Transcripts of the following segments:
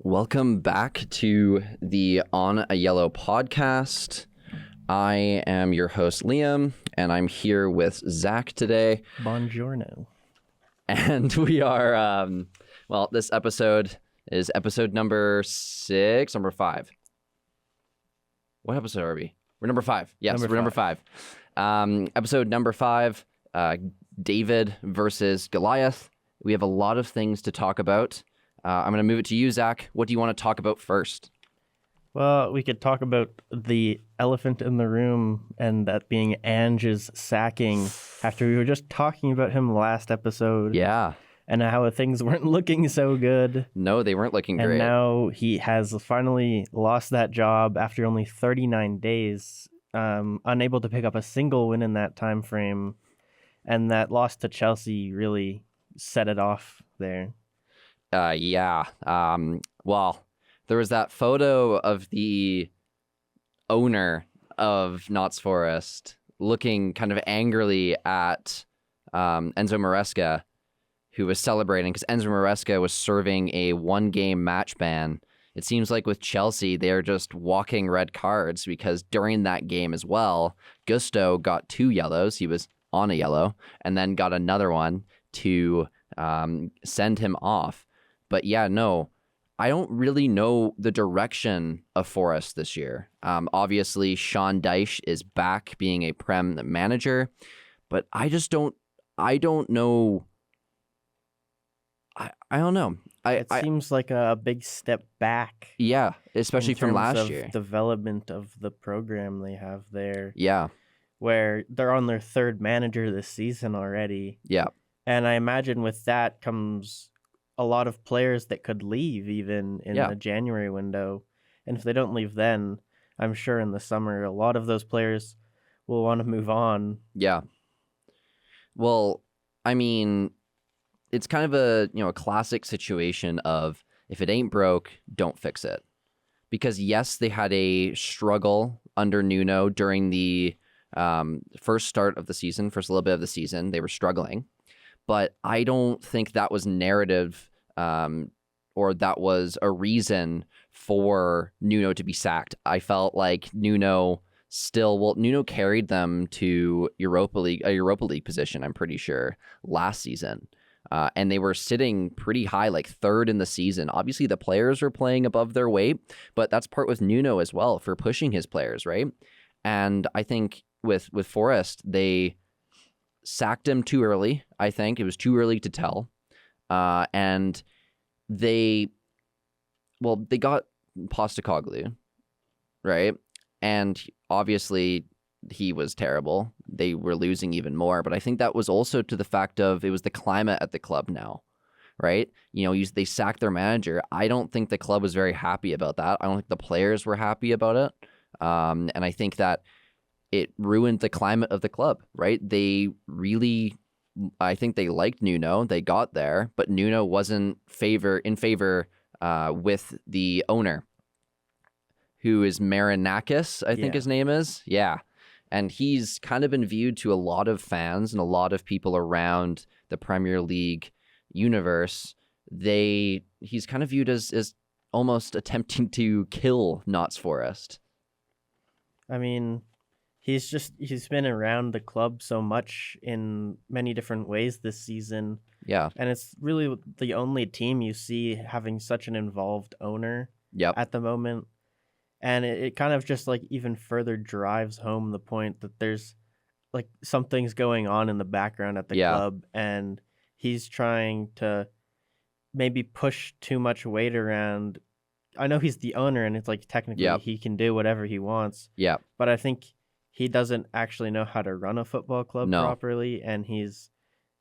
Welcome back to the On a Yellow podcast. I am your host, Liam, and I'm here with Zach today. Buongiorno. And we are, this episode is episode number 5. What episode are we? We're number 5. Yes, we're number 5. Episode number 5, David versus Goliath. We have a lot of things to talk about. I'm going to move it to you, Zach. What do you want to talk about first? Well, we could talk about the elephant in the room, and that being Ange's sacking after we were just talking about him last episode. Yeah. And how things weren't looking so good. No, they weren't looking great. And now he has finally lost that job after only 39 days, unable to pick up a single win in that time frame. And that loss to Chelsea really set it off there. Well, there was that photo of the owner of Notts Forest looking kind of angrily at Enzo Maresca, who was celebrating because Enzo Maresca was serving a 1-game match ban. It seems like with Chelsea, they're just walking red cards because during that game as well, Gusto got 2 yellows. He was on a yellow and then got another one to send him off. But yeah, no, I don't really know the direction of Forest this year. Obviously, Sean Dyche is back being a Prem manager, but I don't know. I don't know. It seems like a big step back. Yeah, especially from last year. Development of the program they have there. Yeah. Where they're on their 3rd manager this season already. Yeah. And I imagine with that comes a lot of players that could leave even in the January window. And if they don't leave then, I'm sure in the summer, a lot of those players will want to move on. Yeah. Well, I mean, it's kind of a classic situation of if it ain't broke, don't fix it. Because yes, they had a struggle under Nuno during the first little bit of the season. They were struggling. But I don't think that was narrative or that was a reason for Nuno to be sacked. I felt like Nuno carried them to a Europa League position, I'm pretty sure, last season. And they were sitting pretty high, like 3rd in the season. Obviously, the players were playing above their weight, but that's part with Nuno as well for pushing his players, right? And I think with Forest, they sacked him too early. I think it was too early to tell. And they got Postecoglou, right? And obviously he was terrible. They were losing even more. But I think that was also to the fact of it was the climate at the club now, right? They sacked their manager. I don't think the club was very happy about that. I don't think the players were happy about it. And I think that it ruined the climate of the club, right? I think they liked Nuno. They got there, but Nuno wasn't in favor with the owner, who is Marinakis, I think his name is. Yeah. And he's kind of been viewed to a lot of fans and a lot of people around the Premier League universe. He's kind of viewed as almost attempting to kill Notts Forest. I mean, he's been around the club so much in many different ways this season. Yeah. And it's really the only team you see having such an involved owner at the moment. And it kind of just like even further drives home the point that there's like something's going on in the background at the club, and he's trying to maybe push too much weight around. I know he's the owner and it's like technically he can do whatever he wants. Yeah. But I think he doesn't actually know how to run a football club properly, and he's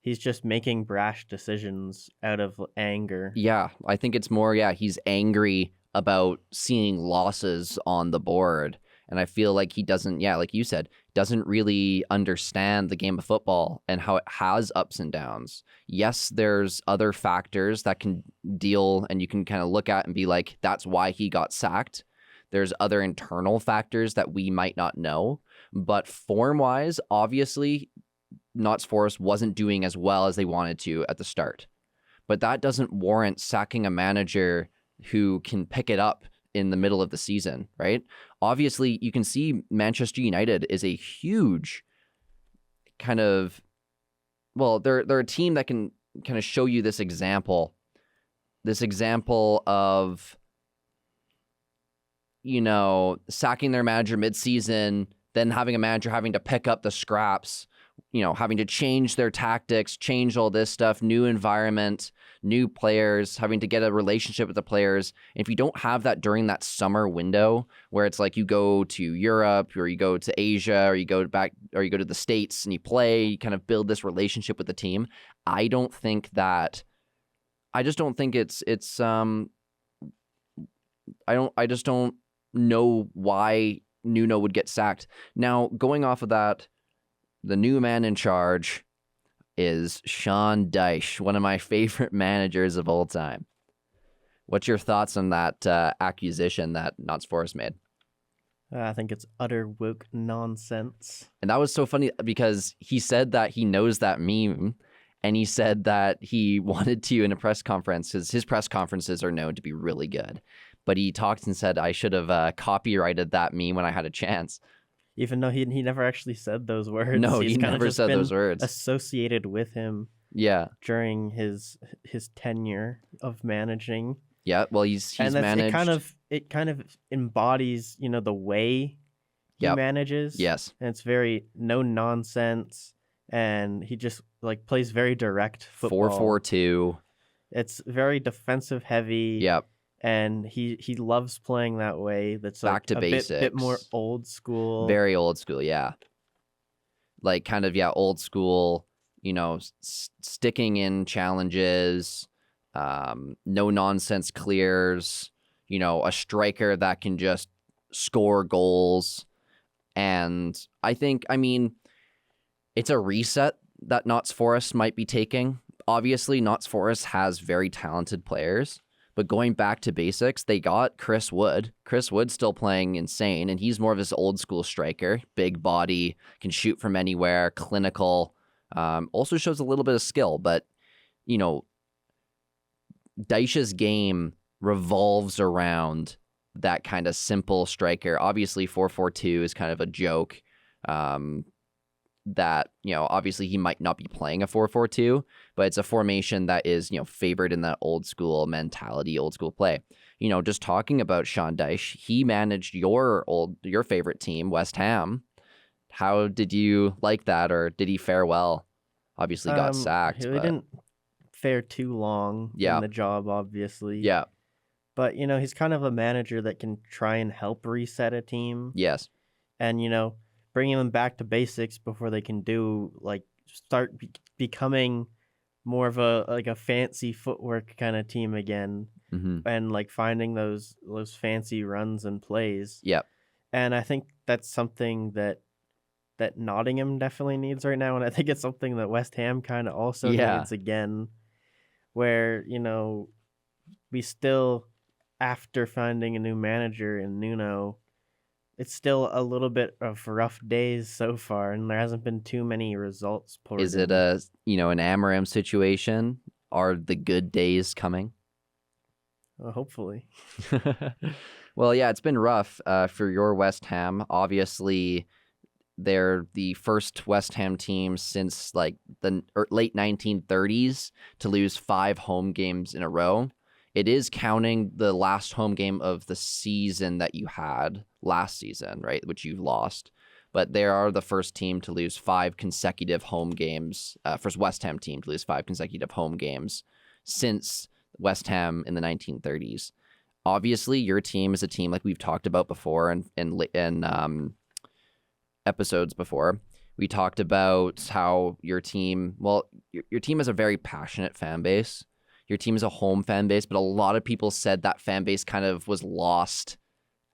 just making brash decisions out of anger. Yeah, I think it's more, he's angry about seeing losses on the board. And I feel like he doesn't, like you said, doesn't really understand the game of football and how it has ups and downs. Yes, there's other factors that can deal and you can kind of look at and be like, that's why he got sacked. There's other internal factors that we might not know. But form-wise, obviously, Notts Forest wasn't doing as well as they wanted to at the start. But that doesn't warrant sacking a manager who can pick it up in the middle of the season, right? Obviously, you can see Manchester United is a huge kind of, well, they're a team that can kind of show you this example of, you know, sacking their manager mid-season, then having a manager having to pick up the scraps, you know, having to change their tactics, change all this stuff, new environment, new players, having to get a relationship with the players. And if you don't have that during that summer window where it's like you go to Europe or you go to Asia or you go back or you go to the States and you play, you kind of build this relationship with the team. I just don't think it's I just don't know why Nuno would get sacked. Now, going off of that, the new man in charge is Sean Dyche, one of my favorite managers of all time. What's your thoughts on that accusation that Notts Forest made? I think it's utter woke nonsense. And that was so funny because he said that he knows that meme, and he said that he wanted to in a press conference, because his press conferences are known to be really good. But he talked and said, I should have copyrighted that meme when I had a chance. Even though he never actually said those words. No, he never said those words. Associated with him. Yeah. During his tenure of managing. Yeah, well, he's managed. It kind of embodies, you know, the way he manages. Yes. And it's very no nonsense, and he just like plays very direct football. 4-4-2. It's very defensive heavy. Yep. And he loves playing that way. That's like back to basics. Bit more old school. Very old school, yeah. Like kind of old school. You know, sticking in challenges, no nonsense clears. You know, a striker that can just score goals. And I mean, it's a reset that Notts Forest might be taking. Obviously, Notts Forest has very talented players. But going back to basics, they got Chris Wood. Chris Wood's still playing insane, and he's more of this old school striker. Big body, can shoot from anywhere, clinical. Also shows a little bit of skill, but, you know, Dyche's game revolves around that kind of simple striker. Obviously, 4-4-2 is kind of a joke. That, you know, obviously he might not be playing a 4-4-2, but it's a formation that is, you know, favored in that old school mentality, old school play. You know, just talking about Sean Dyche, he managed your favorite team, West Ham. How did you like that, or did he fare well? Obviously got sacked. He didn't fare too long in the job, obviously. Yeah. But, you know, he's kind of a manager that can try and help reset a team. Yes. And, you know, bringing them back to basics before they can start becoming more of a fancy footwork kind of team again, and like finding those fancy runs and plays. Yep. And I think that's something that Nottingham definitely needs right now, and I think it's something that West Ham kind of also needs again, where, you know, we still, after finding a new manager in Nuno, it's still a little bit of rough days so far, and there hasn't been too many results poured Is it an Amarim situation? Are the good days coming? Hopefully. Well, yeah, it's been rough for your West Ham. Obviously, they're the first West Ham team since like the late 1930s to lose 5 home games in a row. It is counting the last home game of the season that you had last season, right, which you've lost. But they are the first team to lose 5 consecutive home games, first West Ham team to lose 5 consecutive home games since West Ham in the 1930s. Obviously, your team is a team like we've talked about before in episodes before. We talked about how your team, your team has a very passionate fan base. Your team is a home fan base, but a lot of people said that fan base kind of was lost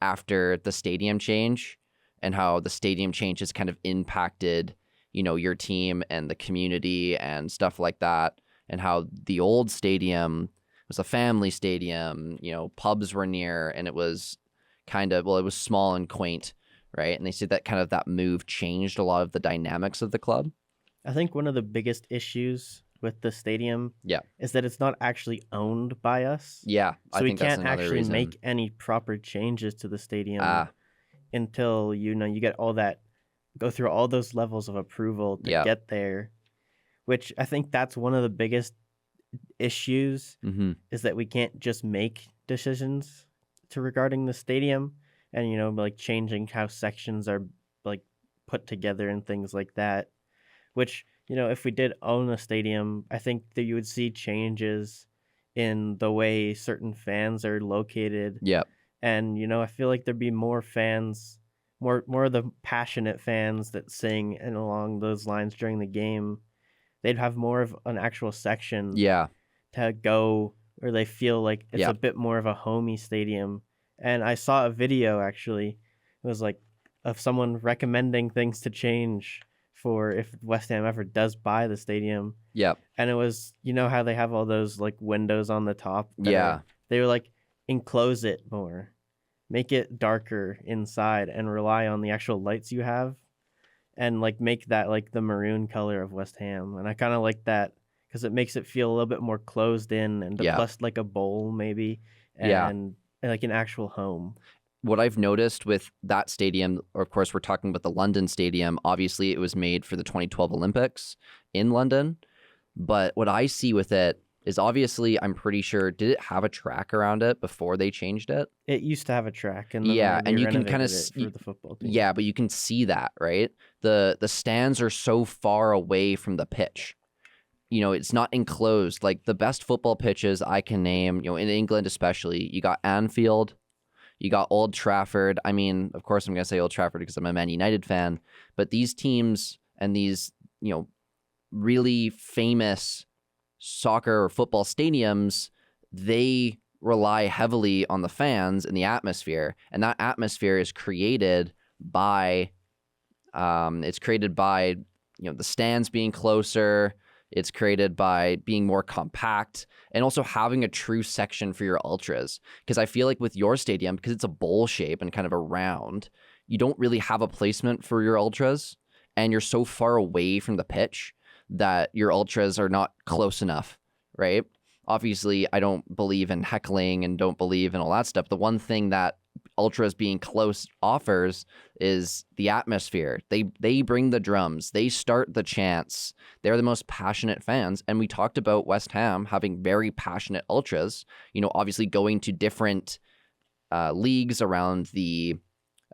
after the stadium change, and how the stadium change has kind of impacted, you know, your team and the community and stuff like that, and how the old stadium was a family stadium, you know, pubs were near, and it was kind of, it was small and quaint, right? And they said that kind of that move changed a lot of the dynamics of the club. I think one of the biggest issues with the stadium Yeah. is that it's not actually owned by us. Yeah, I So we think that's can't another actually reason. make any proper changes to the stadium until you get all that, go through all those levels of approval to get there. Which I think that's one of the biggest issues is that we can't just make decisions regarding the stadium, and like changing how sections are like put together and things like that. Which if we did own a stadium, I think that you would see changes in the way certain fans are located. Yep. And I feel like there'd be more fans, more of the passionate fans that sing and along those lines during the game. They'd have more of an actual section to go where they feel like it's a bit more of a homey stadium. And I saw a video, actually. It was like of someone recommending things to change for if West Ham ever does buy the stadium. Yep. And it was, how they have all those like windows on the top. Yeah. They were like, enclose it more, make it darker inside, and rely on the actual lights you have, and like make that like the maroon color of West Ham. And I kind of like that because it makes it feel a little bit more closed in, and plus like a bowl maybe, and like an actual home. What I've noticed with that stadium, or of course we're talking about the London Stadium, obviously it was made for the 2012 Olympics in London. But what I see with it is obviously, I'm pretty sure, did it have a track around it before they changed it? It used to have a track, and then and you can kind of for the football team. Yeah, but you can see that, right? The stands are so far away from the pitch. It's not enclosed. Like the best football pitches I can name, in England especially, you got Anfield, you got Old Trafford. I mean, of course I'm going to say Old Trafford because I'm a Man United fan, but these teams and these, really famous soccer or football stadiums, they rely heavily on the fans and the atmosphere, and that atmosphere is created by the stands being closer. It's created by being more compact and also having a true section for your ultras. Because I feel like with your stadium, because it's a bowl shape and kind of a round, you don't really have a placement for your ultras, and you're so far away from the pitch that your ultras are not close enough, right? Obviously, I don't believe in heckling and don't believe in all that stuff. The one thing that ultras being close offers is the atmosphere. They bring the drums. They start the chants. They're the most passionate fans. And we talked about West Ham having very passionate ultras, obviously going to different leagues around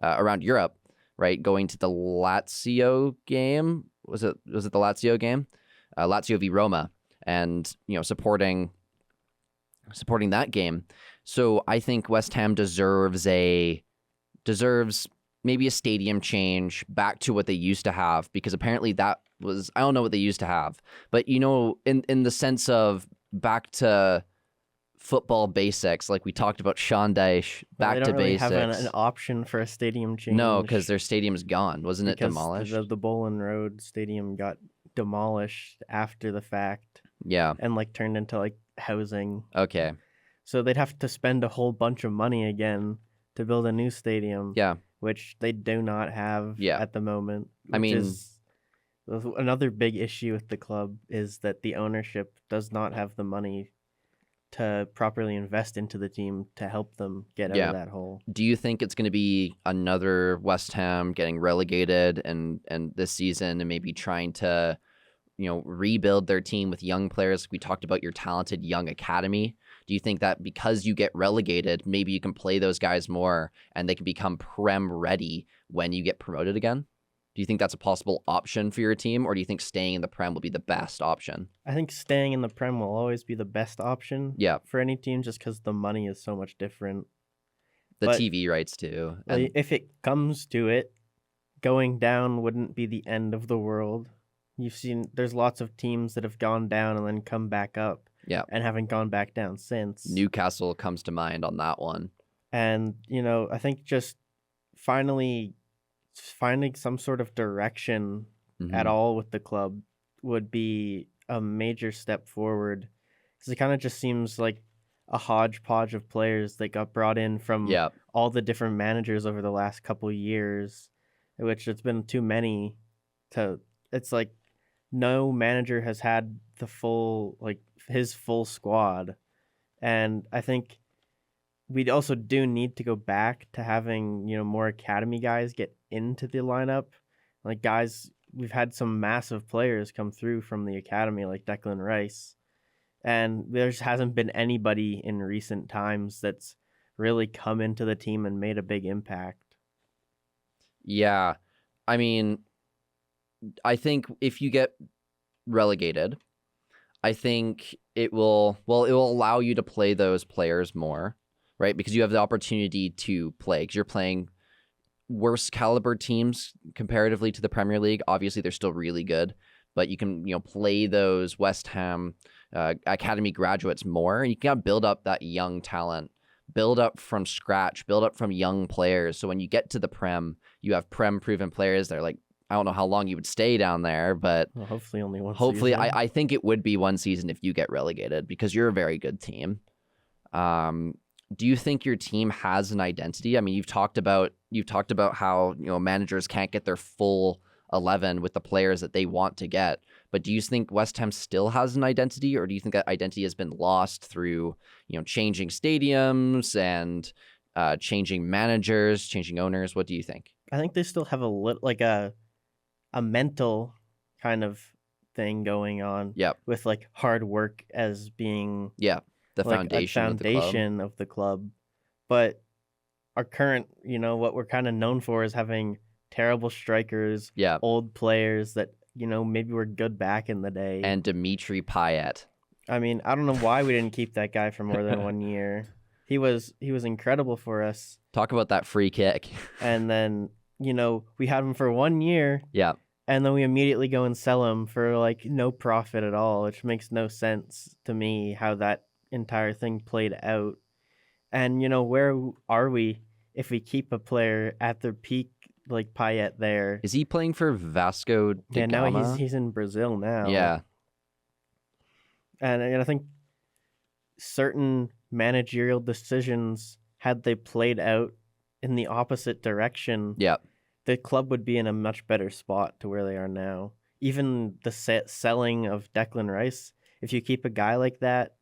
around Europe, right? Going to the Lazio game. Was it the Lazio game? Lazio v Roma, and supporting that game. So I think West Ham deserves maybe a stadium change back to what they used to have, because apparently that was, I don't know what they used to have, but in the sense of back to football basics, like we talked about Sean Dyche, back to basics. They don't really have an option for a stadium change. No, because their stadium's gone. Wasn't it demolished? The Bowling Road Stadium got demolished after the fact. Yeah. And like turned into like housing. Okay. So they'd have to spend a whole bunch of money again to build a new stadium. Yeah. Which they do not have at the moment. I mean, another big issue with the club is that the ownership does not have the money to properly invest into the team to help them get out of that hole. Do you think it's going to be another West Ham getting relegated and this season, and maybe trying to, rebuild their team with young players? We talked about your talented young academy. Do you think that because you get relegated, maybe you can play those guys more and they can become Prem ready when you get promoted again? Do you think that's a possible option for your team, or do you think staying in the Prem will be the best option? I think staying in the Prem will always be the best option for any team, just because the money is so much different. But TV rights too. And if it comes to it, going down wouldn't be the end of the world. You've seen there's lots of teams that have gone down and then come back up. Yeah. And haven't gone back down since. Newcastle comes to mind on that one. And, I think just finally finding some sort of direction at all with the club would be a major step forward. Because it kind of just seems like a hodgepodge of players that got brought in from all the different managers over the last couple years, which it's been too many to, it's like no manager has had the full, like, his full squad. And I think we also do need to go back to having, more academy guys get into the lineup. Like, guys, we've had some massive players come through from the academy, like Declan Rice. And there just hasn't been anybody in recent times that's really come into the team and made a big impact. Yeah. I mean, I think if you get relegated, I think it will allow you to play those players more, right? Because you have the opportunity to play, because you're playing worse caliber teams comparatively to the Premier League. Obviously, they're still really good, but you can, play those West Ham academy graduates more, and you can build up that young talent, build up from scratch, build up from young players. So when you get to the Prem, you have Prem proven players that are like, I don't know how long you would stay down there, but hopefully only one hopefully season. I think it would be one season if you get relegated, because you're a very good team. Do you think your team has an identity? I mean, you've talked about how, managers can't get their full 11 with the players that they want to get. But do you think West Ham still has an identity, or do you think that identity has been lost through, changing stadiums and changing managers, changing owners? What do you think? I think they still have a mental kind of thing going on. Yep. With like hard work as being the like foundation of the club. But our current, what we're kind of known for is having terrible strikers, old players that, maybe were good back in the day. And Dimitri Payet. I mean, I don't know why we didn't keep that guy for more than 1 year. He was incredible for us. Talk about that free kick. And then, we had him for 1 year. Yeah. And then we immediately go and sell him for like no profit at all, which makes no sense to me how that entire thing played out. And, where are we if we keep a player at their peak like Payet there? Is he playing for Vasco da Gama? Yeah, now he's in Brazil now. Yeah. And I think certain managerial decisions, had they played out in the opposite direction, the club would be in a much better spot to where they are now. Even the selling of Declan Rice, if you keep a guy like that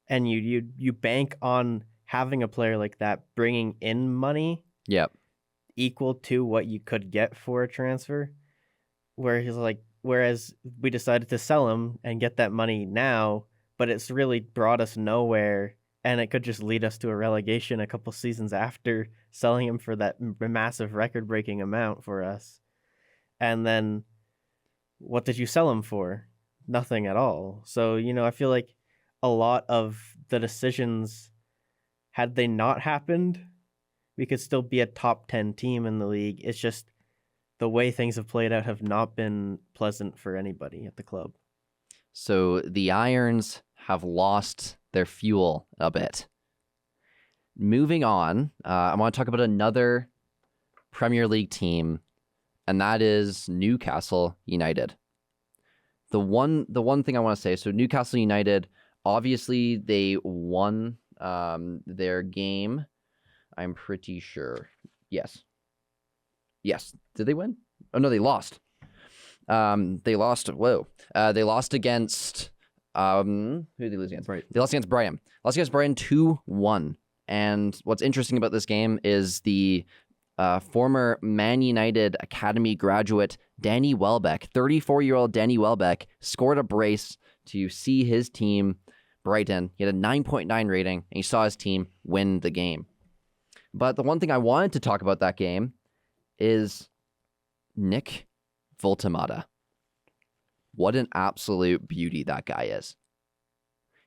and you bank on having a player like that bringing in money equal to what you could get for a transfer, whereas we decided to sell him and get that money now, but it's really brought us nowhere, and it could just lead us to a relegation a couple seasons after selling him for that massive record-breaking amount for us. And then what did you sell him for? Nothing at all. So, I feel like a lot of the decisions, had they not happened, we could still be a top 10 team in the league. It's just the way things have played out have not been pleasant for anybody at the club. So the Irons have lost their fuel a bit. Moving on, I want to talk about another Premier League team, and that is Newcastle United. The one thing I want to say, so Newcastle United, obviously they won their game. I'm pretty sure. Yes. Did they win? Oh no, they lost. They lost. Whoa. They lost against. Who did they lose against? Right. They lost against Brighton. Lost against Brighton 2-1. And what's interesting about this game is the former Man United Academy graduate Danny Welbeck, 34-year-old Danny Welbeck, scored a brace to see his team, Brighton. He had a 9.9 rating, and he saw his team win the game. But the one thing I wanted to talk about that game is Nick Voltemata. What an absolute beauty that guy is.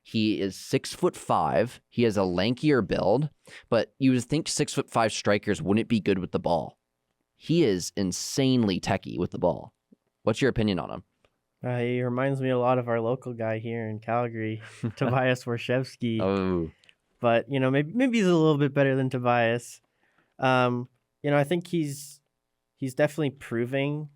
He is 6'5". He has a lankier build, but you would think 6'5" strikers wouldn't be good with the ball. He is insanely techie with the ball. What's your opinion on him? He reminds me a lot of our local guy here in Calgary, Tobias Warshevsky. Oh. But, maybe he's a little bit better than Tobias. I think he's definitely proving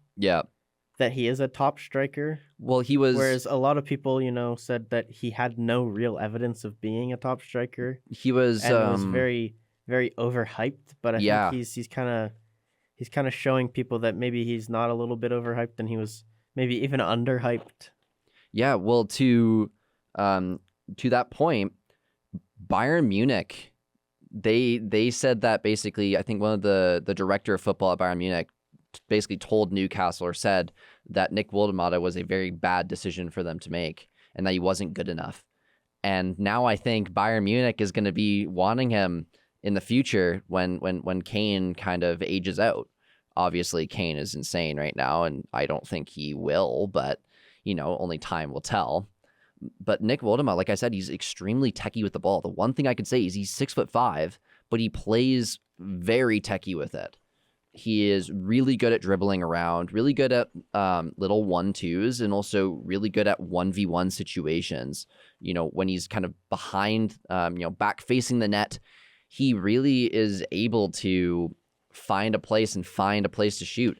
that he is a top striker. Well, he was. Whereas a lot of people, said that he had no real evidence of being a top striker. He was. And it was very, very overhyped. But I think he's kind of showing people that maybe he's not a little bit overhyped, and he was maybe even underhyped. Yeah, well, to that point, Bayern Munich, they said that basically, I think one of the director of football at Bayern Munich basically told Newcastle or said that Nick Woldemade was a very bad decision for them to make and that he wasn't good enough. And now I think Bayern Munich is going to be wanting him in the future when Kane kind of ages out. Obviously, Kane is insane right now, and I don't think he will, but, only time will tell. But Nick Woldemade, like I said, he's extremely techie with the ball. The one thing I can say is he's 6'5", but he plays very techie with it. He is really good at dribbling around, really good at little 1-2s, and also really good at 1v1 situations. When he's kind of behind, back facing the net, he really is able to find a place to shoot.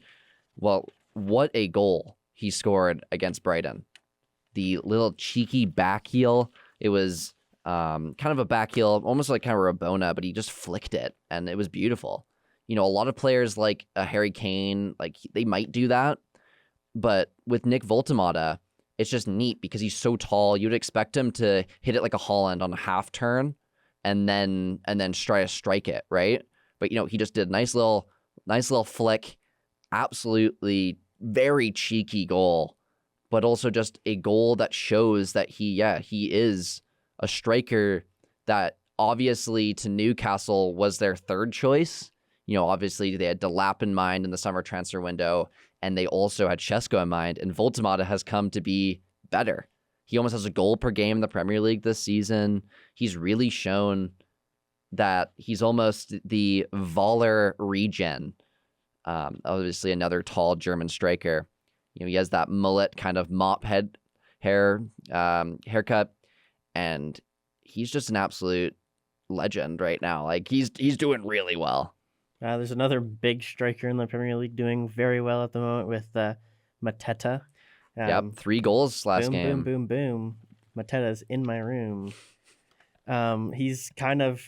Well, what a goal he scored against Brighton. The little cheeky back heel. It was kind of a back heel, almost like kind of a Rabona, but he just flicked it, and it was beautiful. A lot of players like Harry Kane, like they might do that, but with Nick Woldemade, it's just neat because he's so tall. You'd expect him to hit it like a Holland on a half turn, and then try to strike it, right? But he just did a nice little flick, absolutely very cheeky goal, but also just a goal that shows that he is a striker that obviously to Newcastle was their third choice. Obviously they had Delap in mind in the summer transfer window, and they also had Šeško in mind, and Woldemade has come to be better. He almost has a goal per game in the Premier League this season. He's really shown that he's almost the Voller regen. Obviously another tall German striker. He has that mullet kind of mop haircut, and he's just an absolute legend right now. Like he's doing really well. There's another big striker in the Premier League doing very well at the moment with Mateta. Yep, 3 goals last game. Boom, boom, boom. Mateta's in my room. He's kind of,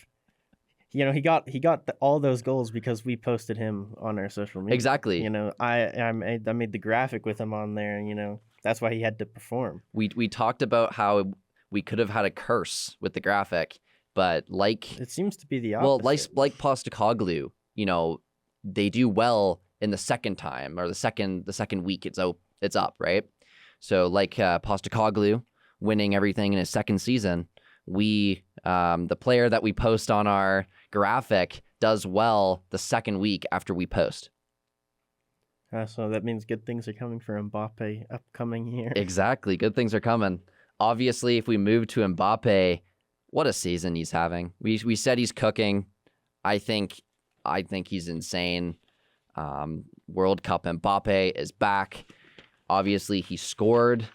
he got all those goals because we posted him on our social media. Exactly. I made the graphic with him on there, and that's why he had to perform. We talked about how we could have had a curse with the graphic, but it seems to be the opposite. Well, like Postecoglou, they do well in the second time or the second week it's up, right? So like Postecoglou winning everything in his second season, the player that we post on our graphic does well the second week after we post. So that means good things are coming for Mbappe upcoming year. Exactly, good things are coming. Obviously, if we move to Mbappe, what a season he's having. We said he's cooking. I think he's insane. World Cup Mbappe is back. Obviously, he scored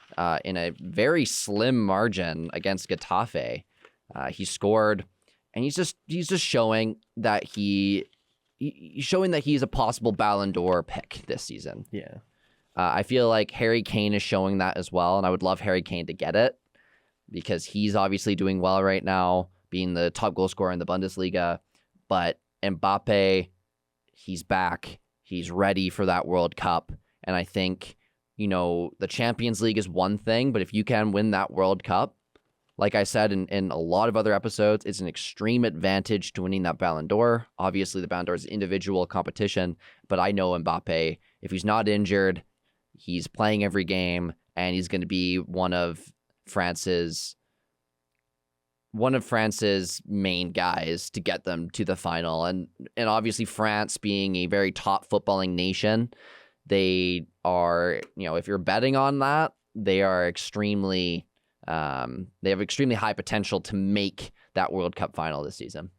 in a very slim margin against Getafe. He scored, and he's just showing that he's showing that he's a possible Ballon d'Or pick this season. Yeah. I feel like Harry Kane is showing that as well, and I would love Harry Kane to get it because he's obviously doing well right now, being the top goal scorer in the Bundesliga. But Mbappe, he's back. He's ready for that World Cup. And I think, the Champions League is one thing, but if you can win that World Cup, like I said in a lot of other episodes, it's an extreme advantage to winning that Ballon d'Or. Obviously, the Ballon d'Or is individual competition, but I know Mbappe, if he's not injured, he's playing every game, and he's going to be one of France's main guys to get them to the final. And obviously France being a very top footballing nation, they are, if you're betting on that, they are extremely, they have extremely high potential to make that World Cup final this season.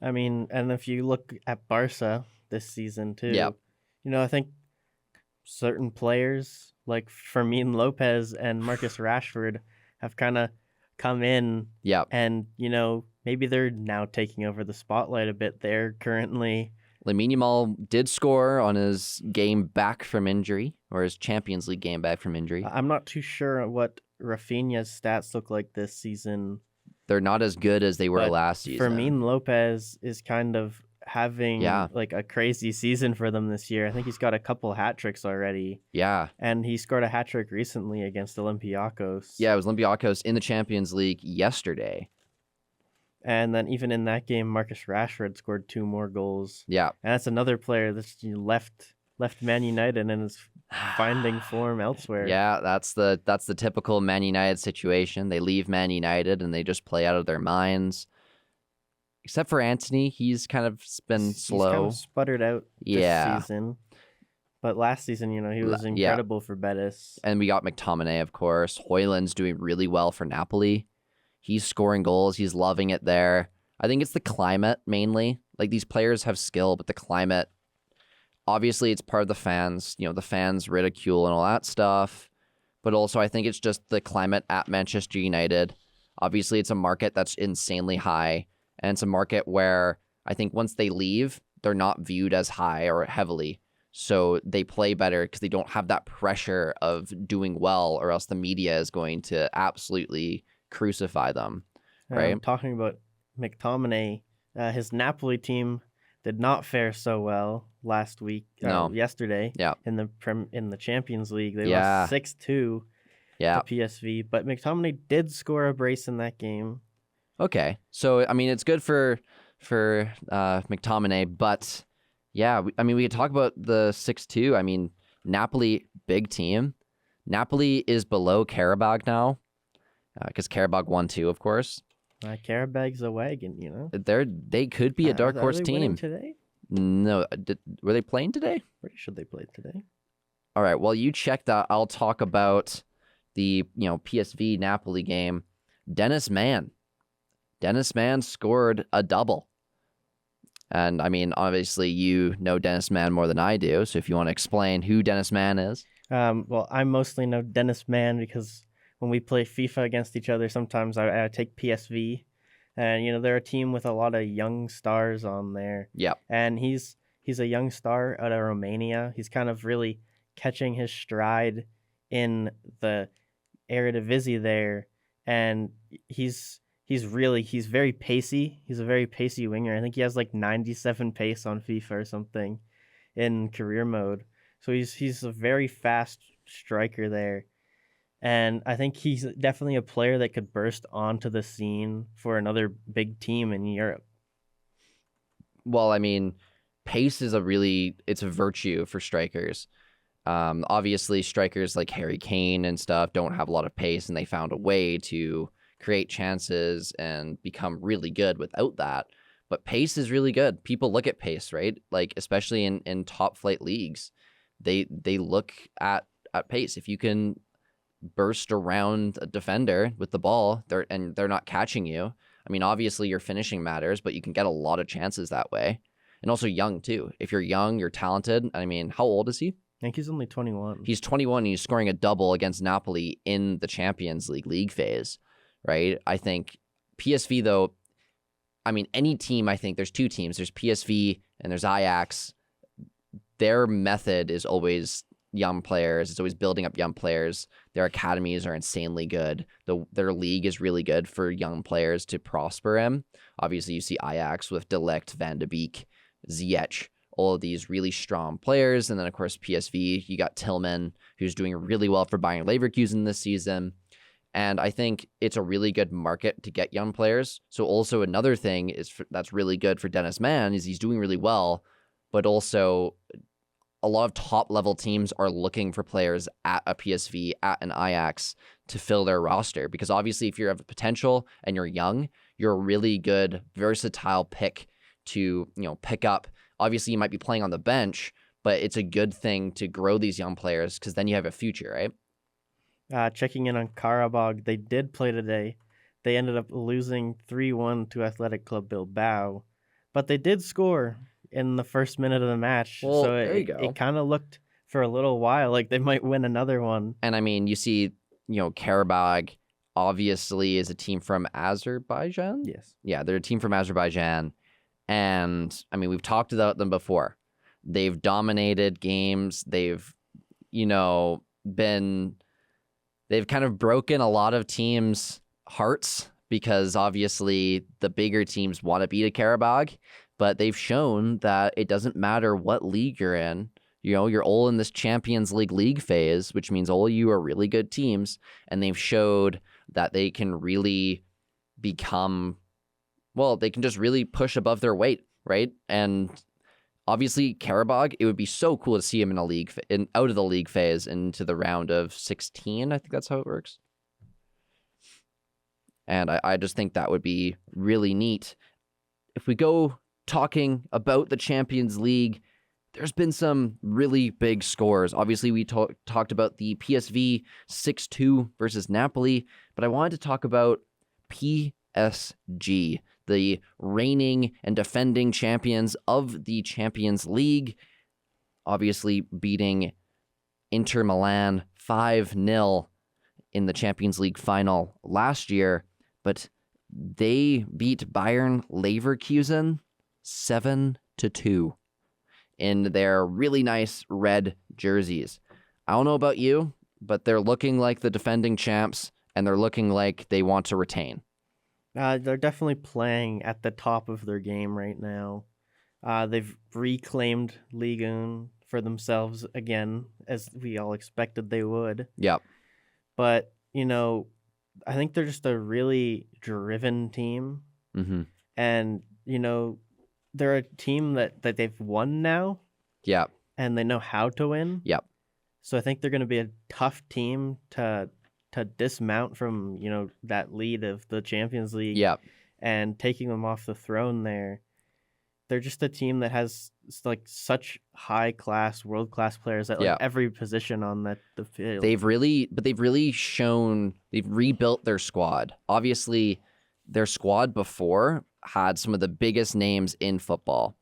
I mean, and if you look at Barca this season too, yep. I think certain players like Fermin Lopez and Marcus Rashford have kind of come in, yep. And maybe they're now taking over the spotlight a bit. They're currently Lamine Yamal did score on his game back from injury, or his Champions League game back from injury. I'm not too sure what Rafinha's stats look like this season. They're not as good as they were last season. Fermin Lopez is kind of having like a crazy season for them this year. I think he's got a couple hat tricks already. Yeah. And he scored a hat trick recently against Olympiacos. Yeah, it was Olympiacos in the Champions League yesterday. And then even in that game, Marcus Rashford scored 2 more goals. Yeah. And that's another player that's left Man United and is finding form elsewhere. Yeah, that's the typical Man United situation. They leave Man United and they just play out of their minds. Except for Anthony, he's kind of been slow. He's kind of sputtered out this season. But last season, he was incredible for Betis. And we got McTominay, of course. Højlund's doing really well for Napoli. He's scoring goals. He's loving it there. I think it's the climate mainly. Like, these players have skill, but the climate, obviously it's part of the fans. The fans ridicule and all that stuff. But also I think it's just the climate at Manchester United. Obviously it's a market that's insanely high. And it's a market where I think once they leave, they're not viewed as high or heavily. So they play better because they don't have that pressure of doing well, or else the media is going to absolutely crucify them. Right? Talking about McTominay, his Napoli team did not fare so well last week. Yesterday. Yeah. In the Champions League, they lost 6-2 to PSV. But McTominay did score a brace in that game. Okay, so I mean it's good for McTominay, but yeah, we could talk about the 6-2. I mean, Napoli, big team. Napoli is below Karabag now, because Karabag won 2, of course. Karabag's a wagon, They could be a dark horse team today. No, were they playing today? Pretty sure they played today. All right, well you check that. I'll talk about the PSV Napoli game. Dennis Mann scored a double. And I mean, obviously you know Dennis Mann more than I do. So if you want to explain who Dennis Mann is. Well, I mostly know Dennis Mann because when we play FIFA against each other, sometimes I take PSV. And, they're a team with a lot of young stars on there. Yeah. And he's a young star out of Romania. He's kind of really catching his stride in the Eredivisie there. And he's very pacey. He's a very pacey winger. I think he has like 97 pace on FIFA or something in career mode. So he's a very fast striker there. And I think he's definitely a player that could burst onto the scene for another big team in Europe. Well, I mean, pace is it's a virtue for strikers. Obviously strikers like Harry Kane and stuff don't have a lot of pace, and they found a way to create chances and become really good without that. But pace is really good. People look at pace, right? Like, especially in top flight leagues, they look at pace. If you can burst around a defender with the ball, they're not catching you. I mean, obviously your finishing matters, but you can get a lot of chances that way. And also young too. If you're young, you're talented. I mean, how old is he? I think he's only 21. He's 21 and he's scoring a double against Napoli in the Champions League phase. Right? I think PSV, though, I mean, any team, I think there's 2 teams. There's PSV and there's Ajax. Their method is always young players. It's always building up young players. Their academies are insanely good. Their league is really good for young players to prosper in. Obviously, you see Ajax with De Ligt, Van de Beek, Ziyech, all of these really strong players. And then, of course, PSV, you got Tillman, who's doing really well for Bayern Leverkusen this season. And I think it's a really good market to get young players. So also another thing that's really good for Dennis Mann is he's doing really well, but also a lot of top level teams are looking for players at a PSV, at an Ajax to fill their roster. Because obviously if you have potential and you're young, you're a really good, versatile pick to, pick up. Obviously you might be playing on the bench, but it's a good thing to grow these young players because then you have a future, right? Checking in on Karabag, they did play today. They ended up losing 3-1 to Athletic Club Bilbao, but they did score in the first minute of the match. Well, so there you go. It kind of looked for a little while like they might win another one. And I mean, you see, Karabag obviously is a team from Azerbaijan. Yes. Yeah, they're a team from Azerbaijan. And I mean, we've talked about them before. They've dominated games. They've kind of broken a lot of teams' hearts because obviously the bigger teams want to beat a Karabag, but they've shown that it doesn't matter what league you're in. You're all in this Champions League phase, which means all of you are really good teams, and they've showed that they can really become, well, they can just really push above their weight, right? And obviously, Karabag, it would be so cool to see him in a league, out of the league phase into the round of 16. I think that's how it works. And I just think that would be really neat. If we go talking about the Champions League, there's been some really big scores. Obviously, we talked about the PSV 6-2 versus Napoli, but I wanted to talk about PSG, the reigning and defending champions of the Champions League, obviously beating Inter Milan 5-0 in the Champions League final last year, but they beat Bayern Leverkusen 7-2 in their really nice red jerseys. I don't know about you, but they're looking like the defending champs, and they're looking like they want to retain. They're definitely playing at the top of their game right now. They've reclaimed Ligue 1 for themselves again, as we all expected they would. Yep. But, I think they're just a really driven team. Mm-hmm. And, they're a team that they've won now. Yep. And they know how to win. Yep. So I think they're going to be a tough team to dismount from, that lead of the Champions League. Yep. And taking them off the throne there. They're just a team that has such high class, world class players at every position on the field. They've really shown they've rebuilt their squad. Obviously, their squad before had some of the biggest names in football,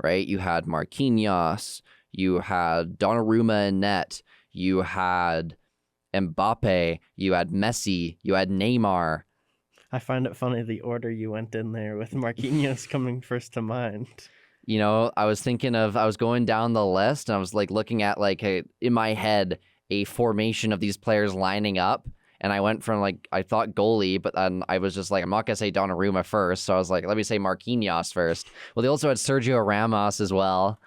right? You had Marquinhos, you had Donnarumma in net, you had Mbappe, you had Messi, you had Neymar. I find it funny the order you went in there with Marquinhos coming first to mind. I was going down the list and I was looking at in my head a formation of these players lining up. And I went from I thought goalie, but then I was just I'm not going to say Donnarumma first. So I was let me say Marquinhos first. Well, they also had Sergio Ramos as well.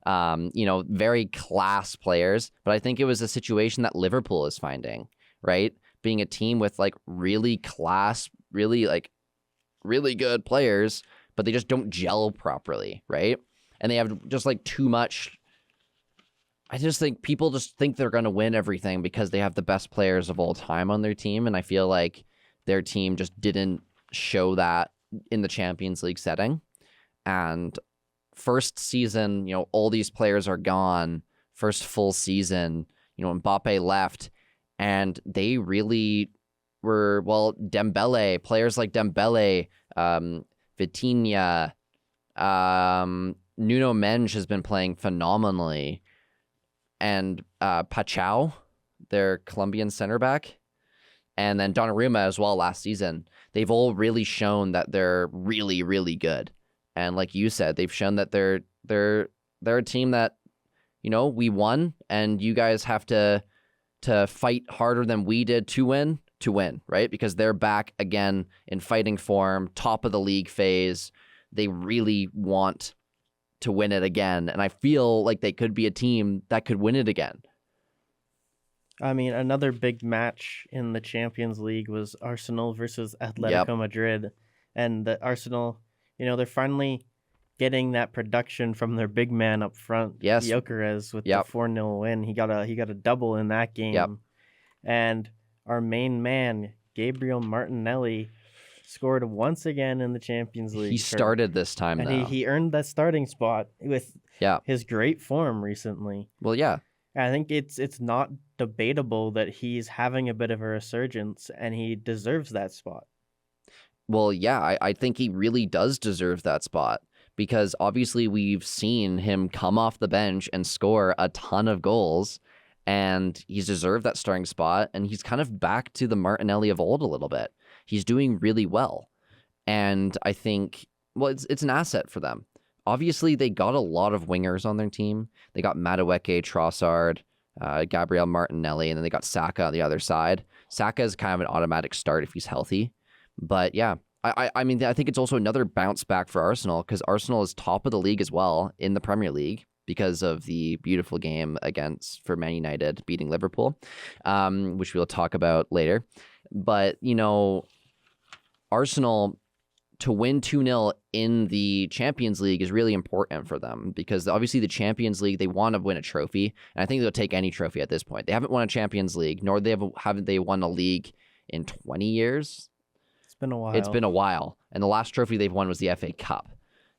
Very class players. But I think it was a situation that Liverpool is finding, right? Being a team with really class, really good players, but they just don't gel properly, right? And they have just too much. I just think people just think they're going to win everything because they have the best players of all time on their team. And I feel like their team just didn't show that in the Champions League setting. And first season, all these players are gone. First full season, Mbappe left. And they really were, Dembele, players like Dembele, Vitinha, Nuno Mendes has been playing phenomenally. And Pachau, their Colombian center back, and then Donnarumma as well last season. They've all really shown that they're really, really good. And like you said, they've shown that they're a team that, we won, and you guys have to fight harder than we did to win, right? Because they're back again in fighting form, top of the league phase. They really want to win it again, and I feel like they could be a team that could win it again. I mean, another big match in the Champions League was Arsenal versus Atletico Madrid, and the Arsenal, they're finally getting that production from their big man up front, Gyökeres, with the 4-0 win. He got a double in that game, and our main man Gabriel Martinelli scored once again in the Champions League. He started this time, and he earned that starting spot with his great form recently. Well, yeah. I think it's not debatable that he's having a bit of a resurgence, and he deserves that spot. Well, yeah, I think he really does deserve that spot, because obviously we've seen him come off the bench and score a ton of goals, and he's deserved that starting spot, and he's kind of back to the Martinelli of old a little bit. He's doing really well. And I think, it's an asset for them. Obviously, they got a lot of wingers on their team. They got Madueke, Trossard, Gabriel Martinelli, and then they got Saka on the other side. Saka is kind of an automatic start if he's healthy. But yeah, I mean, I think it's also another bounce back for Arsenal because Arsenal is top of the league as well in the Premier League because of the beautiful game for Man United beating Liverpool, which we'll talk about later. But, Arsenal to win 2-0 in the Champions League is really important for them because obviously the Champions League, they want to win a trophy. And I think they'll take any trophy at this point. They haven't won a Champions League, nor haven't they won a league in 20 years. It's been a while. It's been a while. And the last trophy they've won was the FA Cup.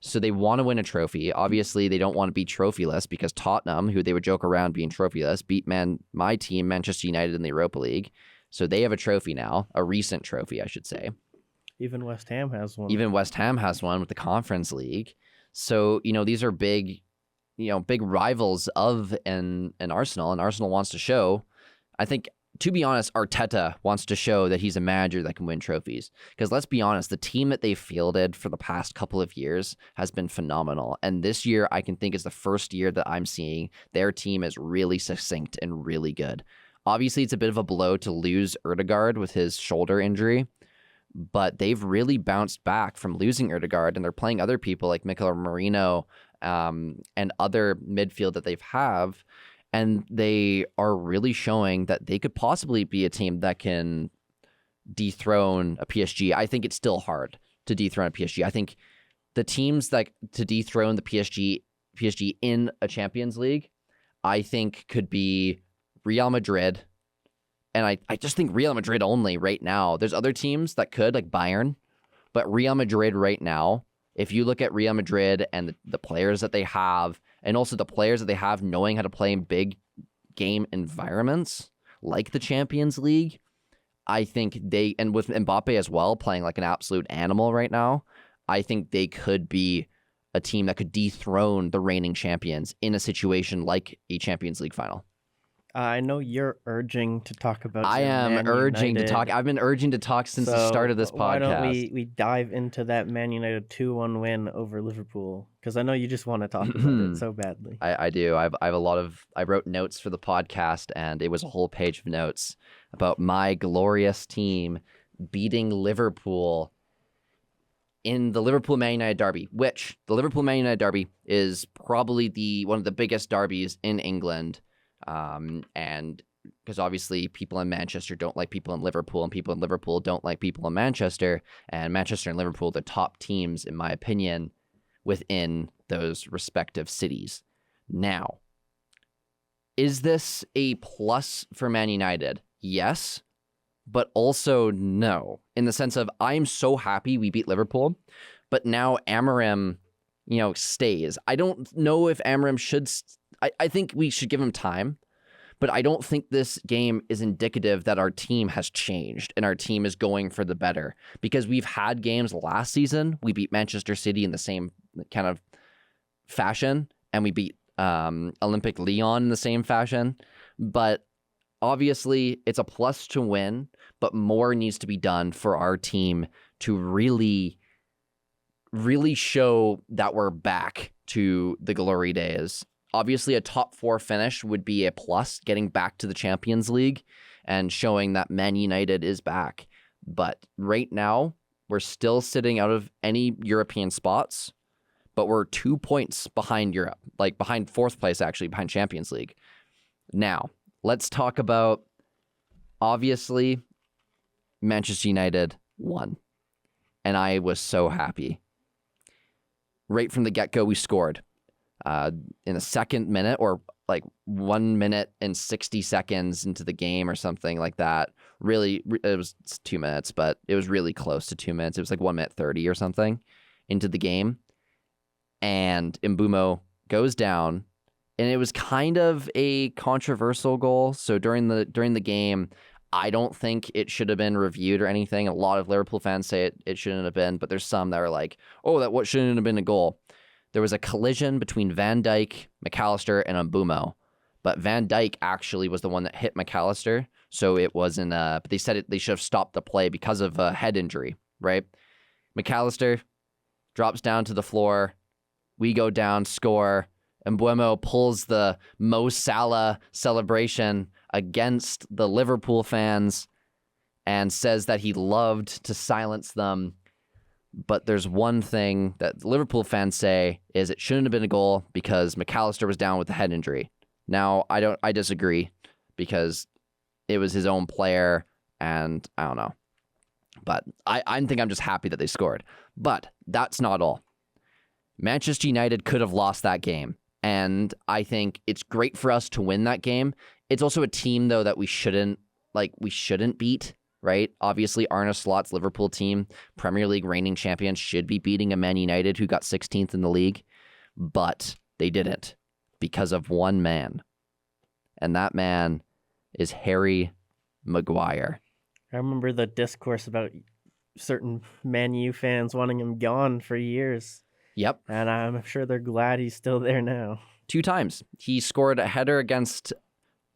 So they want to win a trophy. Obviously, they don't want to be trophyless because Tottenham, who they would joke around being trophyless, beat my team, Manchester United, in the Europa League. So they have a trophy now, a recent trophy, I should say. Even West Ham has one. Even West Ham has one with the Conference League. So, these are big rivals of an Arsenal, and Arsenal wants to show, I think, to be honest, Arteta wants to show that he's a manager that can win trophies. Because let's be honest, the team that they fielded for the past couple of years has been phenomenal. And this year, I can think is the first year that I'm seeing their team is really succinct and really good. Obviously, it's a bit of a blow to lose Ødegaard with his shoulder injury, but they've really bounced back from losing Ødegaard, and they're playing other people like Mikel Merino and other midfield that they've have. And they are really showing that they could possibly be a team that can dethrone a PSG. I think it's still hard to dethrone a PSG. I think the teams that to dethrone the PSG in a Champions League, I think could be Real Madrid. And I just think Real Madrid only right now. There's other teams that could, like Bayern, but Real Madrid right now, if you look at Real Madrid and the players that they have, and also the players that they have knowing how to play in big game environments like the Champions League, I think and with Mbappe as well, playing like an absolute animal right now, I think they could be a team that could dethrone the reigning champions in a situation like a Champions League final. I know you're urging to talk about. I am urging to talk. I've been urging to talk since the start of this podcast. Why don't we dive into that Man United 2-1 win over Liverpool? Because I know you just want to talk about it so badly. I do. I have a lot of. I wrote notes for the podcast, and it was a whole page of notes about my glorious team beating Liverpool in the Liverpool Man United derby, which the Liverpool Man United derby is probably one of the biggest derbies in England. And because obviously people in Manchester don't like people in Liverpool, and people in Liverpool don't like people in Manchester, and Manchester and Liverpool, the top teams, in my opinion, within those respective cities. Now, is this a plus for Man United? Yes, but also no, in the sense of I'm so happy we beat Liverpool, but now Amorim, stays. I don't know if Amorim should. I think we should give him time, but I don't think this game is indicative that our team has changed and our team is going for the better, because we've had games last season. We beat Manchester City in the same kind of fashion, and we beat Olympique Lyon in the same fashion. But obviously, it's a plus to win, but more needs to be done for our team to really show that we're back to the glory days. Obviously, a top 4 finish would be a plus, getting back to the Champions League and showing that Man United is back. But right now, we're still sitting out of any European spots, but we're 2 points behind Europe, like behind 4th place, actually, behind Champions League. Now, let's talk about, obviously, Manchester United won. And I was so happy. Right from the get-go, we scored. In the second minute, or like 1 minute and 60 seconds into the game or something like that. Really, it was 2 minutes, but it was really close to 2 minutes. It was like 1 minute 30 or something into the game. And Mbeumo goes down, and it was kind of a controversial goal. So during the game, I don't think it should have been reviewed or anything. A lot of Liverpool fans say it shouldn't have been, but there's some that are like, oh, what shouldn't have been a goal. There was a collision between Van Dijk, McAllister, and Mbeumo, but Van Dijk actually was the one that hit McAllister, so it wasn't. But they said they should have stopped the play because of a head injury, right? McAllister drops down to the floor. We go down, score. Mbeumo pulls the Mo Salah celebration against the Liverpool fans and says that he loved to silence them. But there's one thing that Liverpool fans say is it shouldn't have been a goal because McAllister was down with a head injury. Now, I disagree because it was his own player, and I don't know. But I think I'm just happy that they scored. But that's not all. Manchester United could have lost that game, and I think it's great for us to win that game. It's also a team, though, that we shouldn't beat. Right? Obviously, Arne Slot's Liverpool team, Premier League reigning champions, should be beating a Man United who got 16th in the league, but they didn't because of one man, and that man is Harry Maguire. I remember the discourse about certain Man U fans wanting him gone for years. Yep. And I'm sure they're glad he's still there now. 2 times. He scored a header against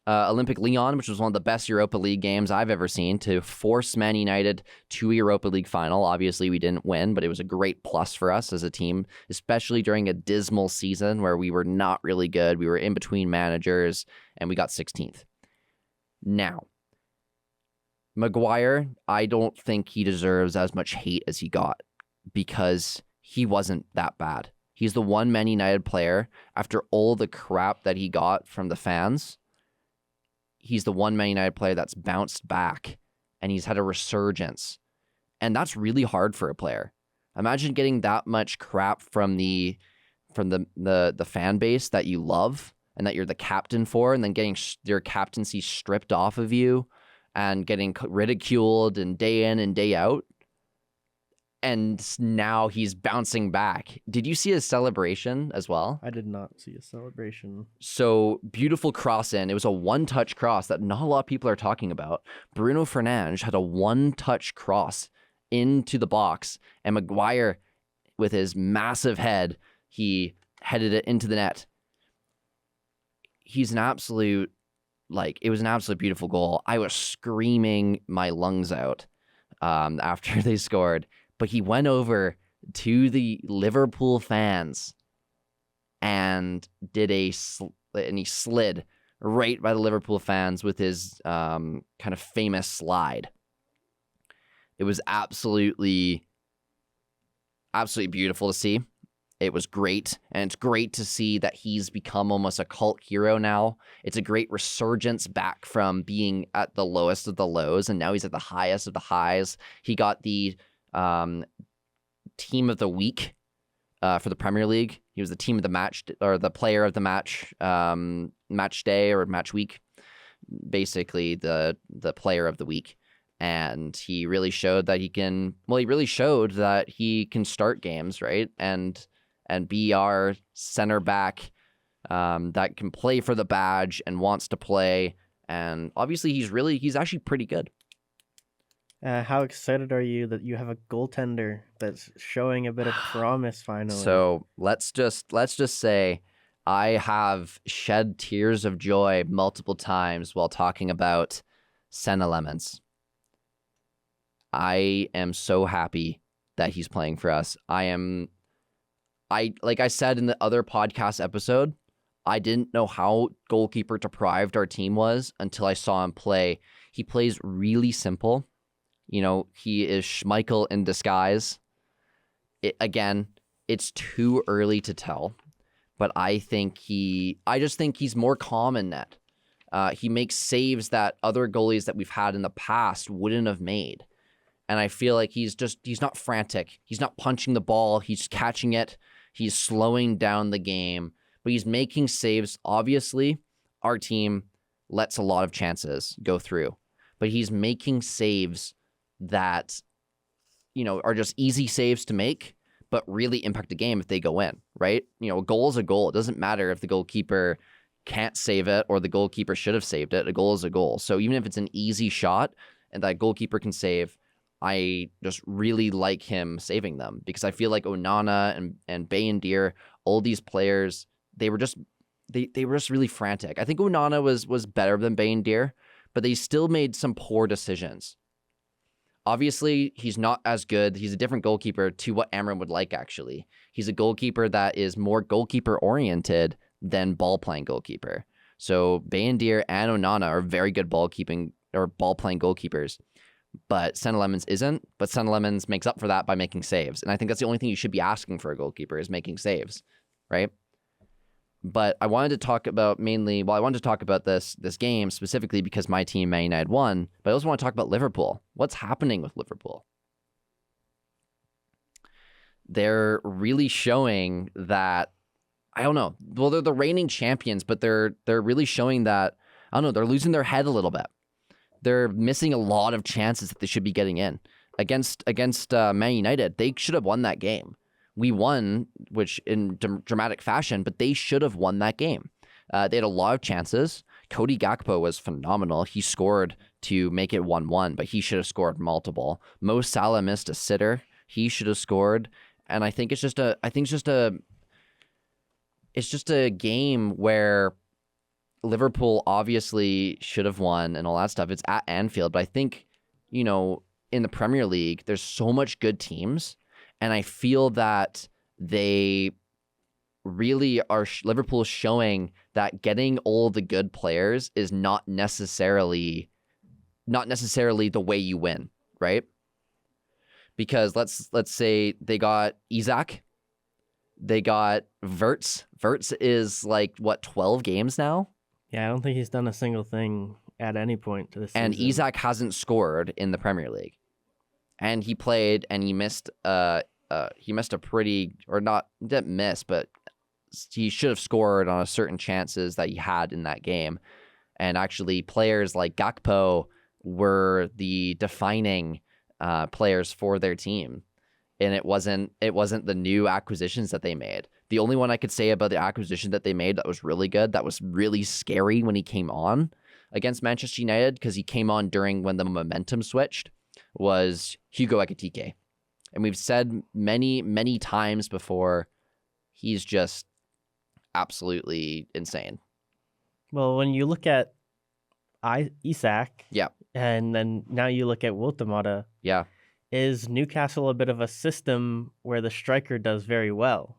Olympic Lyon, which was one of the best Europa League games I've ever seen, to force Man United to a Europa League final. Obviously, we didn't win, but it was a great plus for us as a team, especially during a dismal season where we were not really good. We were in between managers, and we got 16th. Now, Maguire, I don't think he deserves as much hate as he got because he wasn't that bad. He's the one Man United player, after all the crap that he got from the fans, he's the one Man United player that's bounced back and he's had a resurgence. And that's really hard for a player. Imagine getting that much crap from the fan base that you love and that you're the captain for, and then getting your captaincy stripped off of you and getting ridiculed and day in and day out. And now he's bouncing back. Did you see his celebration as well? I did not see a celebration. So beautiful cross in. It was a one-touch cross that not a lot of people are talking about. Bruno Fernandes had a one-touch cross into the box, and Maguire, with his massive head, he headed it into the net. He's an absolute, it was an absolute beautiful goal. I was screaming my lungs out after they scored. But he went over to the Liverpool fans and he slid right by the Liverpool fans with his kind of famous slide. It was absolutely beautiful to see. It was great, and it's great to see that he's become almost a cult hero now. It's a great resurgence back from being at the lowest of the lows, and now he's at the highest of the highs. He got the team of the week for the Premier League. He was the team of the match, or the player of the match day or match week, basically the player of the week. And he really showed that he can start games, right? And be our center back that can play for the badge and wants to play. And obviously he's actually pretty good. How excited are you that you have a goaltender that's showing a bit of promise finally? So let's just say I have shed tears of joy multiple times while talking about Senna Lemons. I am so happy that he's playing for us. Like I said in the other podcast episode, I didn't know how goalkeeper deprived our team was until I saw him play. He plays really simple. You know, he is Schmeichel in disguise. It's too early to tell, but I just think he's more calm in net. He makes saves that other goalies that we've had in the past wouldn't have made. And I feel like he's not frantic. He's not punching the ball. He's catching it. He's slowing down the game, but he's making saves. Obviously, our team lets a lot of chances go through, but he's making saves that, are just easy saves to make, but really impact the game if they go in, right? A goal is a goal. It doesn't matter if the goalkeeper can't save it or the goalkeeper should have saved it. A goal is a goal. So even if it's an easy shot and that goalkeeper can save, I just really like him saving them, because I feel like Onana and Bayindir, all these players, they were just really frantic. I think Onana was better than Bayindir, but they still made some poor decisions. Obviously, he's not as good. He's a different goalkeeper to what Amram would like, actually. He's a goalkeeper that is more goalkeeper-oriented than ball-playing goalkeeper. So Bayindir and Onana are very good ball-playing goalkeepers. but Senna Lemons isn't. But Senna Lemons makes up for that by making saves. And I think that's the only thing you should be asking for a goalkeeper is making saves, right? But I wanted to talk about this game specifically because my team, Man United, won. But I also want to talk about Liverpool. What's happening with Liverpool? They're really showing that, I don't know. Well, they're the reigning champions, but they're really showing that, I don't know, they're losing their head a little bit. They're missing a lot of chances that they should be getting in. Against Man United, they should have won that game. We won, which in dramatic fashion, but they should have won that game. They had a lot of chances. Cody Gakpo was phenomenal. He scored to make it 1-1, but he should have scored multiple. Mo Salah missed a sitter. He should have scored. And I think it's just a game where Liverpool obviously should have won and all that stuff. It's at Anfield, but I think, in the Premier League, there's so much good teams, and I feel that they really are. Liverpool showing that getting all the good players is not necessarily the way you win, right? Because let's say they got Isak, they got Wirtz. Wirtz is 12 games now? Yeah, I don't think he's done a single thing at any point to this season. And Isak hasn't scored in the Premier League. And he played and he missed a pretty, or not, didn't miss, but he should have scored on a certain chances that he had in that game. And actually players like Gakpo were the defining players for their team, and it wasn't the new acquisitions that they made. The only one I could say about the acquisition that they made that was really good, that was really scary when he came on against Manchester United, because he came on during when the momentum switched, was Hugo Ekitike. And we've said many times before, he's just absolutely insane. Well, when you look at Isak, yeah, and then now you look at Wiltemata, yeah, is Newcastle a bit of a system where the striker does very well?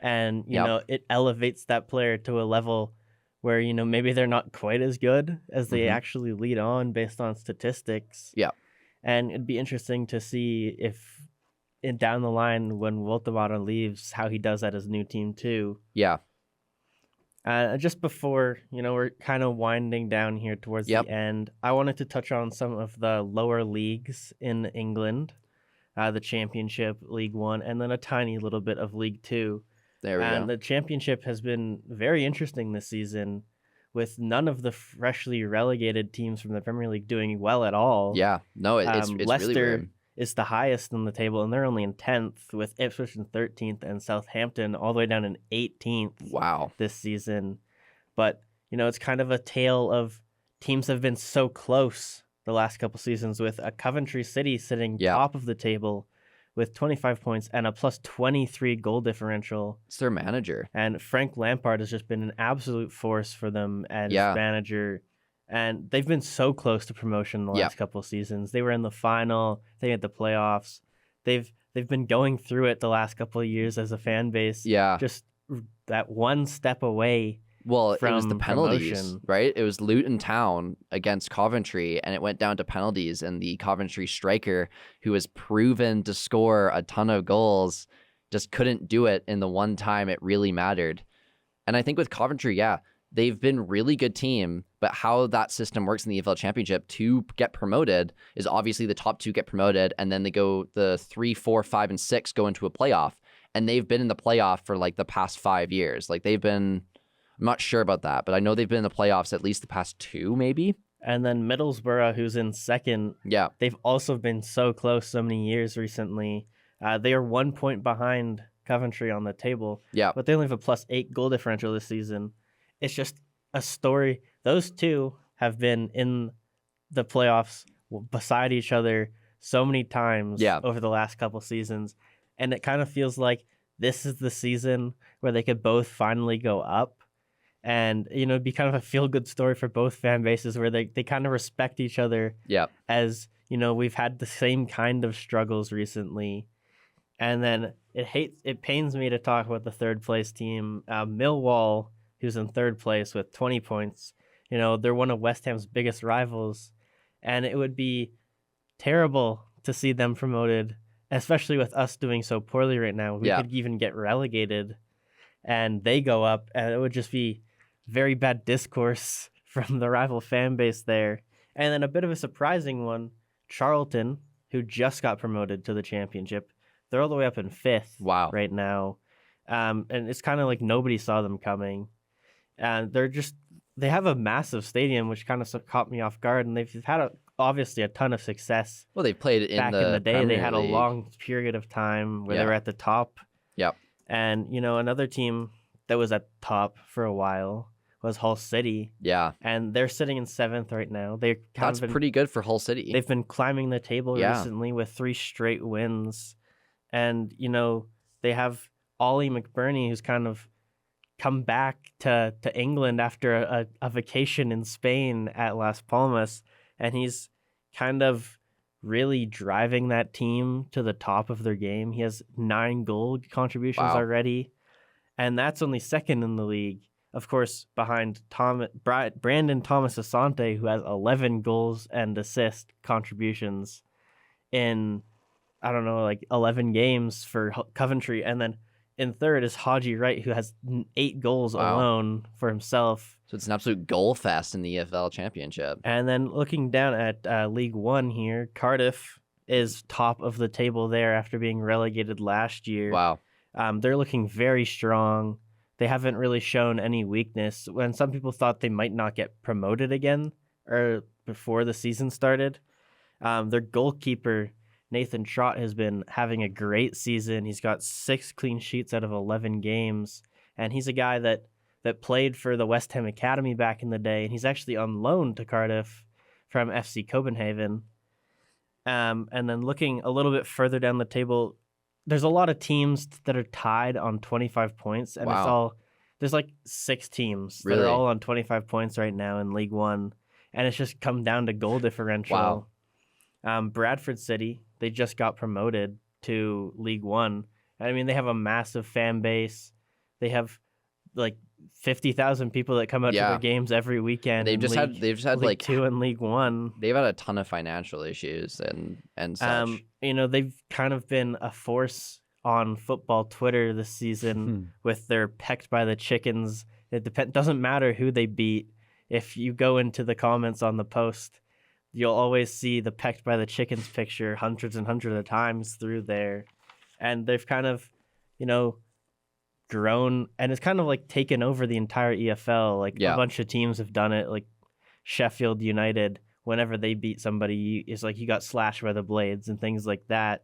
And, it elevates that player to a level where, maybe they're not quite as good as they actually lead on based on statistics. Yeah. And it'd be interesting to see if down the line when Wiltemata leaves, how he does at his new team too. Yeah. Just before, we're kind of winding down here towards the end, I wanted to touch on some of the lower leagues in England, the Championship, League One, and then a tiny little bit of League Two. There we go. And the Championship has been very interesting this season, with none of the freshly relegated teams from the Premier League doing well at all. Yeah, no, it's Leicester really weird. Is the highest in the table, and they're only in 10th, with Ipswich in 13th and Southampton all the way down in 18th. Wow. This season. But, it's kind of a tale of teams have been so close the last couple seasons, with a Coventry City sitting top of the table with 25 points and a plus 23 goal differential. It's their manager. And Frank Lampard has just been an absolute force for them as manager. And they've been so close to promotion the last couple of seasons. They were in the final. They had the playoffs. They've been going through it the last couple of years as a fan base. Yeah. Just that one step away. Well, from it was the penalties, promotion. Right? It was Luton Town against Coventry, and it went down to penalties, and the Coventry striker, who has proven to score a ton of goals, just couldn't do it in the one time it really mattered. And I think with Coventry, they've been a really good team, but how that system works in the EFL Championship to get promoted is obviously the top two get promoted, and then they go the 3, 4, 5, and 6 go into a playoff. And they've been in the playoff for the past 5 years. I'm not sure about that, but I know they've been in the playoffs at least the past 2, maybe. And then Middlesbrough, who's in second, they've also been so close so many years recently. They are 1 point behind Coventry on the table, but they only have a plus 8 goal differential this season. It's just a story. Those two have been in the playoffs beside each other so many times over the last couple seasons, and it kind of feels like this is the season where they could both finally go up. And, it'd be kind of a feel-good story for both fan bases where they kind of respect each other as, we've had the same kind of struggles recently. And then it pains me to talk about the third place team, Millwall, who's in third place with 20 points. They're one of West Ham's biggest rivals. And it would be terrible to see them promoted, especially with us doing so poorly right now. We could even get relegated, and they go up, and it would just be very bad discourse from the rival fan base there. And then a bit of a surprising one, Charlton, who just got promoted to the championship. They're all the way up in 5th right now. And it's kind of like nobody saw them coming. And they have a massive stadium, which kind of caught me off guard. And they've had obviously a ton of success. Well, they played in back in the day. They had a long period of time where they were at the top. Yep. And, another team that was at top for a while was Hull City. Yeah. And they're sitting in 7th right now. That's pretty good for Hull City. They've been climbing the table recently with 3 straight wins. And, they have Ollie McBurney, who's kind of come back to England after a vacation in Spain at Las Palmas. And he's kind of really driving that team to the top of their game. He has 9 goal contributions already. And that's only 2nd in the league. Of course, behind Brandon Thomas Asante, who has 11 goals and assist contributions in, 11 games for Coventry. And then in 3rd is Haji Wright, who has 8 goals alone for himself. So it's an absolute goal fest in the EFL Championship. And then looking down at League One here, Cardiff is top of the table there after being relegated last year. Wow. They're looking very strong. They haven't really shown any weakness. When some people thought they might not get promoted again or before the season started, their goalkeeper, Nathan Trott, has been having a great season. He's got 6 clean sheets out of 11 games. And he's a guy that played for the West Ham Academy back in the day. And he's actually on loan to Cardiff from FC Copenhagen. And then looking a little bit further down the table, there's a lot of teams that are tied on 25 points, and there's like 6 teams that are all on 25 points right now in League One, and it's just come down to goal differential. Bradford City, they just got promoted to League One. I mean, they have a massive fan base. They have like 50,000 people that come out to their games every weekend. They've just had League like 2 and League One. They've had a ton of financial issues and such. They've kind of been a force on football Twitter this season with their pecked by the chickens. It doesn't matter who they beat. If you go into the comments on the post, you'll always see the pecked by the chickens picture hundreds and hundreds of times through there. And they've kind of, grown, and it's kind of like taken over the entire EFL. Like a bunch of teams have done it. Like Sheffield United, whenever they beat somebody, it's like you got slashed by the blades and things like that.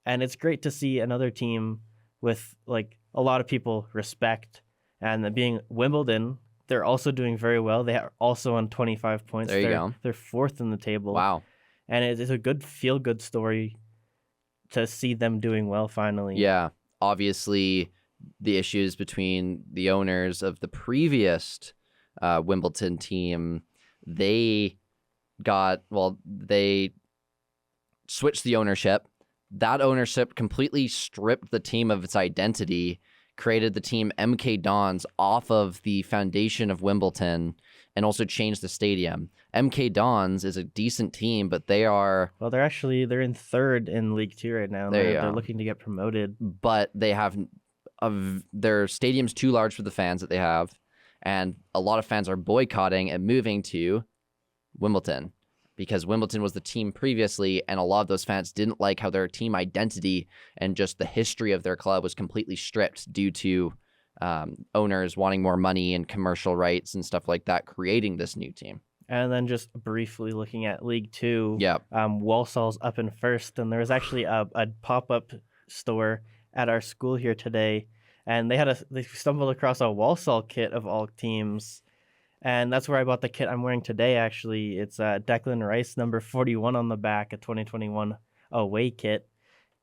And it's great to see another team with like a lot of people respect. And being Wimbledon, they're also doing very well. They are also on 25 points. There you go. They're 4th in the table. Wow. And it's a good feel-good story to see them doing well finally. Yeah. Obviously, the issues between the owners of the previous Wimbledon team, they switched the ownership. That ownership completely stripped the team of its identity, created the team MK Dons off of the foundation of Wimbledon, and also changed the stadium. MK Dons is a decent team, but they are... Well, they're in 3rd in League 2 right now. They're looking to get promoted. But they have... their stadium's too large for the fans that they have, and a lot of fans are boycotting and moving to Wimbledon because Wimbledon was the team previously, and a lot of those fans didn't like how their team identity and just the history of their club was completely stripped due to owners wanting more money and commercial rights and stuff like that, creating this new team. And then just briefly looking at League 2, yep. Walsall's up in 1st, and there was actually a pop-up store at our school here today, and they stumbled across a Walsall kit of all teams, and that's where I bought the kit I'm wearing today. Actually, it's Declan Rice number 41 on the back, a 2021 away kit.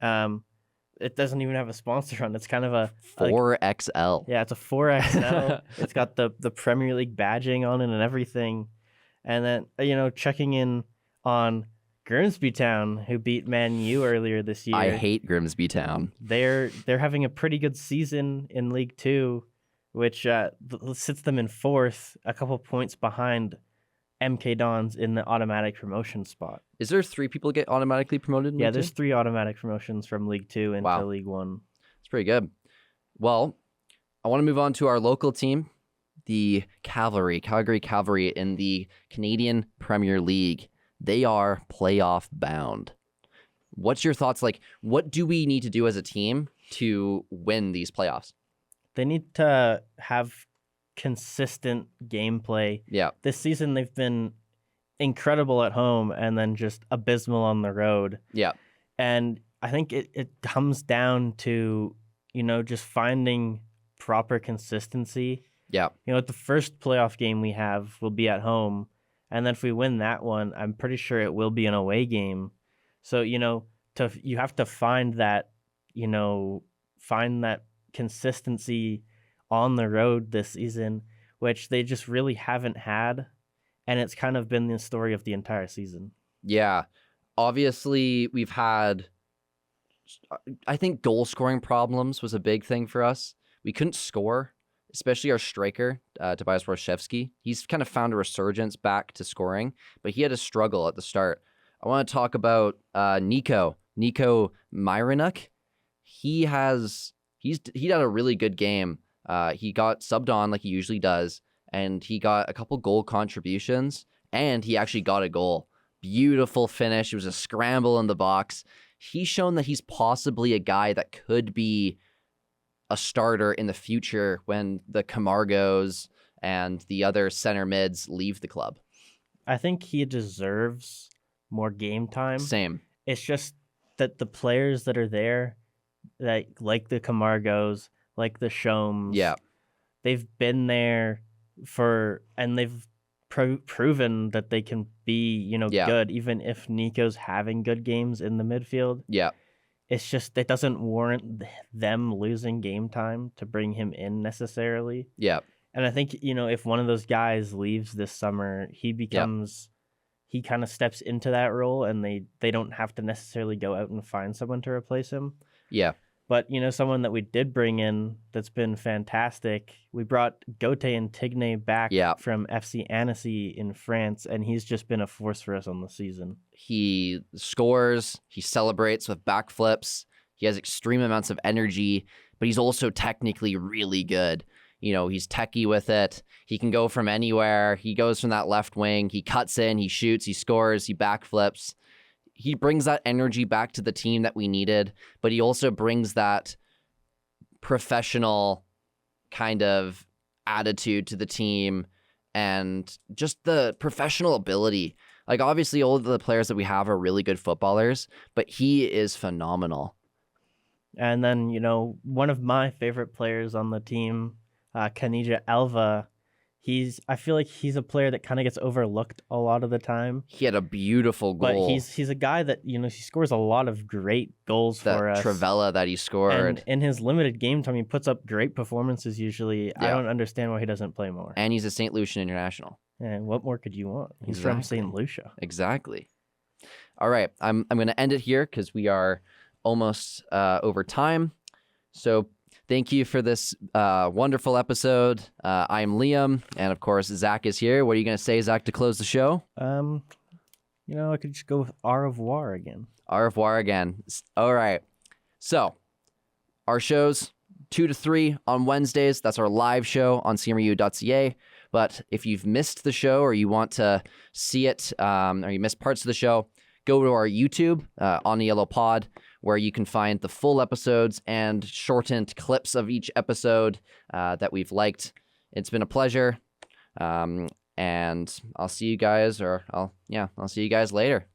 It doesn't even have a sponsor on it. It's kind of a 4XL. Yeah, it's a 4XL. It's got the Premier League badging on it and everything. And then checking in on Grimsby Town, who beat Man U earlier this year. I hate Grimsby Town. They're having a pretty good season in League 2, which sits them in 4th, a couple points behind MK Dons in the automatic promotion spot. Is there 3 people get automatically promoted in Yeah, League there's 2? 3 automatic promotions from League 2 into Wow. League 1. It's pretty good. Well, I want to move on to our local team, the Calgary Cavalry in the Canadian Premier League. They are playoff bound. What's your thoughts? Like, what do we need to do as a team to win these playoffs? They need to have consistent gameplay. Yeah. This season, they've been incredible at home and then just abysmal on the road. Yeah. And I think it comes down to, just finding proper consistency. Yeah. The first playoff game we have will be at home. And then if we win that one, I'm pretty sure it will be an away game. So, you have to find that consistency on the road this season, which they just really haven't had. And it's kind of been the story of the entire season. Yeah. Obviously, we've had, I think goal scoring problems was a big thing for us. We couldn't score, especially our striker, Tobias Roszewski. He's kind of found a resurgence back to scoring, but he had a struggle at the start. I want to talk about Nico Myronuk. He had a really good game. He got subbed on like he usually does, and he got a couple goal contributions, and he actually got a goal. Beautiful finish. It was a scramble in the box. He's shown that he's possibly a guy that could be a starter in the future when the Camargos and the other center mids leave the club. I think he deserves more game time. Same. It's just that the players that are there, like the Camargos, like the Shomes, yeah, they've been there and they've proven that they can be, good, even if Nico's having good games in the midfield. Yeah. It's just, it doesn't warrant them losing game time to bring him in necessarily. Yeah. And I think, if one of those guys leaves this summer, he kind of steps into that role, and they don't have to necessarily go out and find someone to replace him. Yeah. But, someone that we did bring in that's been fantastic, we brought Gauthier Antigne back from FC Annecy in France, and he's just been a force for us on the season. He scores, he celebrates with backflips, he has extreme amounts of energy, but he's also technically really good. He's techie with it. He can go from anywhere. He goes from that left wing, he cuts in, he shoots, he scores, he backflips. He brings that energy back to the team that we needed, but he also brings that professional kind of attitude to the team and just the professional ability. Like, obviously, all of the players that we have are really good footballers, but he is phenomenal. And then, one of my favorite players on the team, Kanija Elva, I feel like he's a player that kind of gets overlooked a lot of the time. He had a beautiful goal. But he's a guy that, he scores a lot of great goals for us. Trivella that he scored. And in his limited game time, he puts up great performances usually. Yeah. I don't understand why he doesn't play more. And he's a St. Lucian international. And what more could you want? He's from St. Lucia. Exactly. All right. I'm going to end it here because we are almost over time. So thank you for this wonderful episode. I'm Liam, and of course, Zach is here. What are you going to say, Zach, to close the show? I could just go with au revoir again. Au revoir again. All right. So, our shows 2 to 3 on Wednesdays. That's our live show on cmru.ca. But if you've missed the show or you want to see it or you missed parts of the show, go to our YouTube, On the Yellow Pod, where you can find the full episodes and shortened clips of each episode that we've liked. It's been a pleasure. And I'll see you guys, I'll see you guys later.